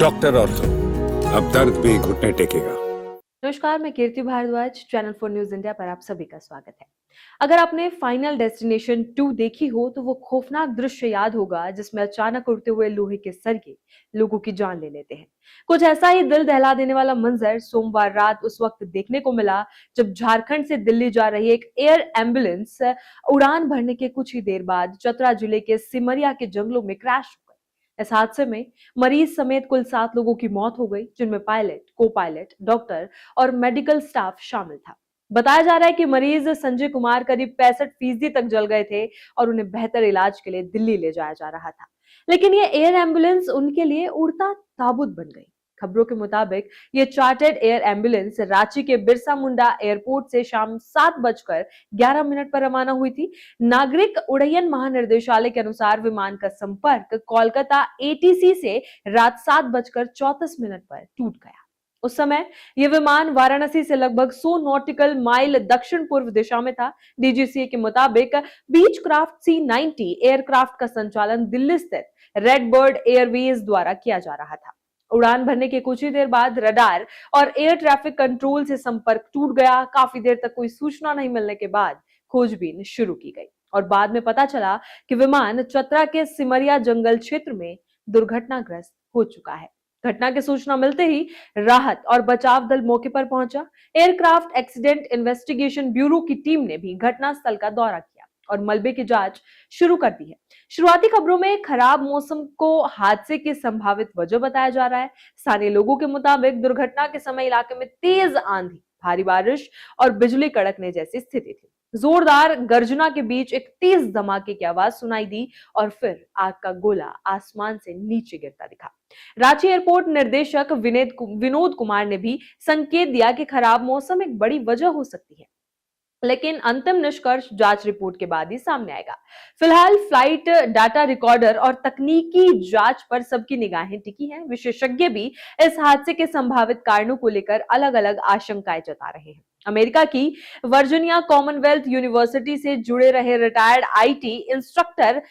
Doctor ortho, अब दर्द भी घुटने टेकेगा। नमस्कार, मैं कीर्ति भारद्वाज, चैनल 4 न्यूज इंडिया पर आप सभी का स्वागत है। अगर आपने फाइनल डेस्टिनेशन 2 देखी हो तो वो खौफनाक दृश्य याद होगा जिसमें अचानक उड़ते हुए लोहे के सरिये लोगों की जान ले लेते हैं। कुछ ऐसा ही दिल दहला देने वाला मंजर सोमवार रात उस वक्त देखने को मिला जब झारखंड से दिल्ली जा रही एक एयर एम्बुलेंस उड़ान भरने के कुछ ही देर बाद चतरा जिले के सिमरिया के जंगलों में क्रैश हो गई। इस हादसे में मरीज समेत कुल 7 लोगों की मौत हो गई, जिनमें पायलट, को पायलट, डॉक्टर और मेडिकल स्टाफ शामिल था। बताया जा रहा है कि मरीज संजय कुमार करीब 65% तक जल गए थे और उन्हें बेहतर इलाज के लिए दिल्ली ले जाया जा रहा था, लेकिन ये एयर एम्बुलेंस उनके लिए उड़ता ताबूत बन गई। खबरों के मुताबिक ये चार्टर्ड एयर एम्बुलेंस रांची के बिरसा मुंडा एयरपोर्ट से शाम 7:11 पर रवाना हुई थी। नागरिक उड्डयन महानिदेशालय के अनुसार विमान का संपर्क कोलकाता एटीसी से रात 7:34 पर टूट गया। उस समय यह विमान वाराणसी से लगभग 100 नॉटिकल माइल दक्षिण पूर्व दिशा में था। डीजीसीए के मुताबिक बीच क्राफ्ट C-90 एयरक्राफ्ट का संचालन दिल्ली स्थित रेड बर्ड एयरवेज द्वारा किया जा रहा था। उड़ान भरने के कुछ ही देर बाद रडार और एयर ट्रैफिक कंट्रोल से संपर्क टूट गया। काफी देर तक कोई सूचना नहीं मिलने के बाद खोजबीन शुरू की गई और बाद में पता चला कि विमान चतरा के सिमरिया जंगल क्षेत्र में दुर्घटनाग्रस्त हो चुका है। घटना की सूचना मिलते ही राहत और बचाव दल मौके पर पहुंचा। एयरक्राफ्ट एक्सीडेंट इन्वेस्टिगेशन ब्यूरो की टीम ने भी घटनास्थल का दौरा किया और मलबे की जांच शुरू कर दी है। शुरुआती खबरों में खराब मौसम को हादसे की संभावित वजह बताया जा रहा है। स्थानीय लोगों के मुताबिक दुर्घटना के समय इलाके में तेज आंधी, भारी बारिश और बिजली कड़कने जैसी स्थिति थी। जोरदार गर्जना के बीच एक तेज धमाके की आवाज सुनाई दी और फिर आग का गोला आसमान से नीचे गिरता दिखा। रांची एयरपोर्ट निर्देशक विनोद कुमार ने भी संकेत दिया कि खराब मौसम एक बड़ी वजह हो सकती है, लेकिन अंतिम निष्कर्ष जांच रिपोर्ट के बाद ही सामने आएगा। फिलहाल फ्लाइट डाटा रिकॉर्डर और तकनीकी जांच पर सबकी निगाहें टिकी हैं। विशेषज्ञ भी इस हादसे के संभावित कारणों को लेकर अलग-अलग आशंकाएं जता रहे हैं। अमेरिका की वर्जीनिया कॉमनवेल्थ यूनिवर्सिटी से जुड़े रहे retired IT instructor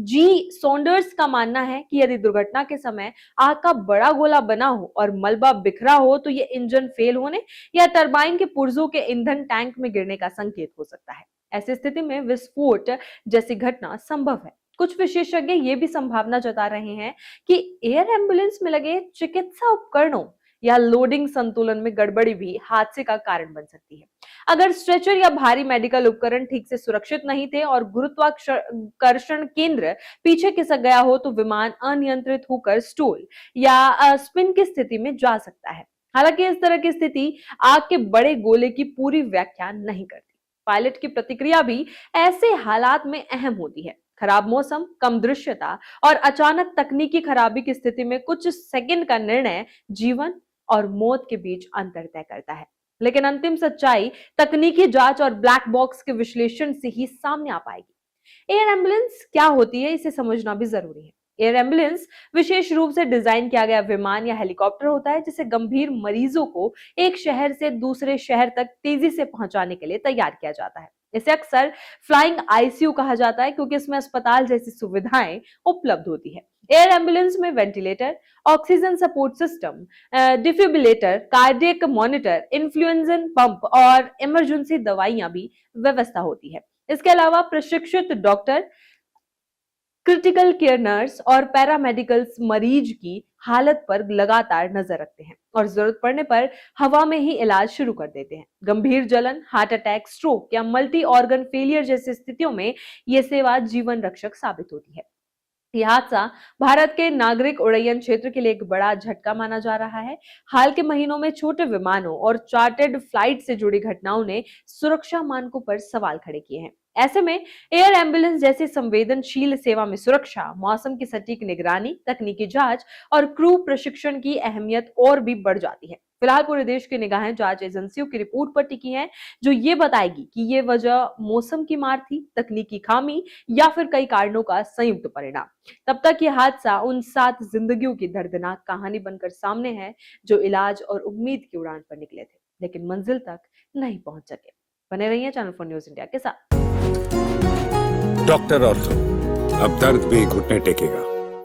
G Saunders का मानना है कि यदि दुर्घटना के समय आग का बड़ा गोला बना हो और मलबा बिखरा हो तो ये इंजन फेल होने या टरबाइन के पुर्जों के ईंधन टैंक में गिरने का संकेत हो सकता है। ऐसी स्थिति में विस्फोट जैसी घटना संभव है। कुछ विशेषज्ञ ये भी संभावना जता रहे हैं कि एयर एम्बुलेंस में लगे चिकित्सा उपकरणों या लोडिंग संतुलन में गड़बड़ी भी हादसे का कारण बन सकती है। अगर स्ट्रेचर या भारी मेडिकल उपकरण ठीक से सुरक्षित नहीं थे और गुरुत्वाकर्षण केंद्र पीछे खिसक गया हो तो विमान अनियंत्रित होकर स्टॉल या स्पिन की स्थिति में जा सकता है। हालांकि इस तरह की स्थिति आग के बड़े गोले की पूरी व्याख्या नहीं करती। पायलट की प्रतिक्रिया भी ऐसे हालात में अहम होती है। खराब मौसम, कम दृश्यता और अचानक तकनीकी खराबी की स्थिति में कुछ सेकंड का निर्णय जीवन और मौत के बीच अंतर तय करता है। लेकिन अंतिम सच्चाई तकनीकी जांच और ब्लैक बॉक्स के विश्लेषण से ही सामने आ पाएगी। एयर एम्बुलेंस क्या होती है, इसे समझना भी जरूरी है। एयर एम्बुलेंस विशेष रूप से डिजाइन किया गया विमान या हेलीकॉप्टर होता है जिसे गंभीर मरीजों को एक शहर से दूसरे शहर तक तेजी से पहुंचाने के लिए तैयार किया जाता है। इसे अक्सर फ्लाइंग आईसीयू कहा जाता है क्योंकि इसमें अस्पताल जैसी सुविधाएं उपलब्ध होती है। एयर एम्बुलेंस में ventilator, oxygen support system, defibrillator, cardiac monitor, infusion pump और इमरजेंसी दवाइयां भी व्यवस्था होती है। इसके अलावा प्रशिक्षित डॉक्टर, क्रिटिकल केयर नर्स और पैरामेडिकल्स मरीज की हालत पर लगातार नजर रखते हैं और जरूरत पड़ने पर हवा में ही इलाज शुरू कर देते हैं। गंभीर जलन, हार्ट अटैक, स्ट्रोक या मल्टी ऑर्गन फेलियर जैसी स्थितियों में यह सेवा जीवन रक्षक साबित होती है। यह हादसा भारत के नागरिक उड्डयन क्षेत्र के लिए एक बड़ा झटका माना जा रहा है। हाल के महीनों में छोटे विमानों और चार्टर्ड फ्लाइट से जुड़ी घटनाओं ने सुरक्षा मानकों पर सवाल खड़े किए हैं। ऐसे में एयर एम्बुलेंस जैसी संवेदनशील सेवा में सुरक्षा, मौसम की सटीक निगरानी, तकनीकी जांच और क्रू प्रशिक्षण की अहमियत और भी बढ़ जाती है। फिलहाल पूरे देश की निगाहें जांच एजेंसियों की रिपोर्ट पर टिकी हैं, जो ये बताएगी कि ये वजह मौसम की मार थी, तकनीकी खामी या फिर कई कारणों का संयुक्त परिणाम। तब तक ये हादसा उन 7 जिंदगियों की दर्दनाक कहानी बनकर सामने है जो इलाज और उम्मीद की उड़ान पर निकले थे लेकिन मंजिल तक नहीं पहुंच सके। बने रहिए चैनल 4 न्यूज इंडिया के साथ। डॉक्टर ऑर्थो, अब दर्द भी घुटने टेकेगा।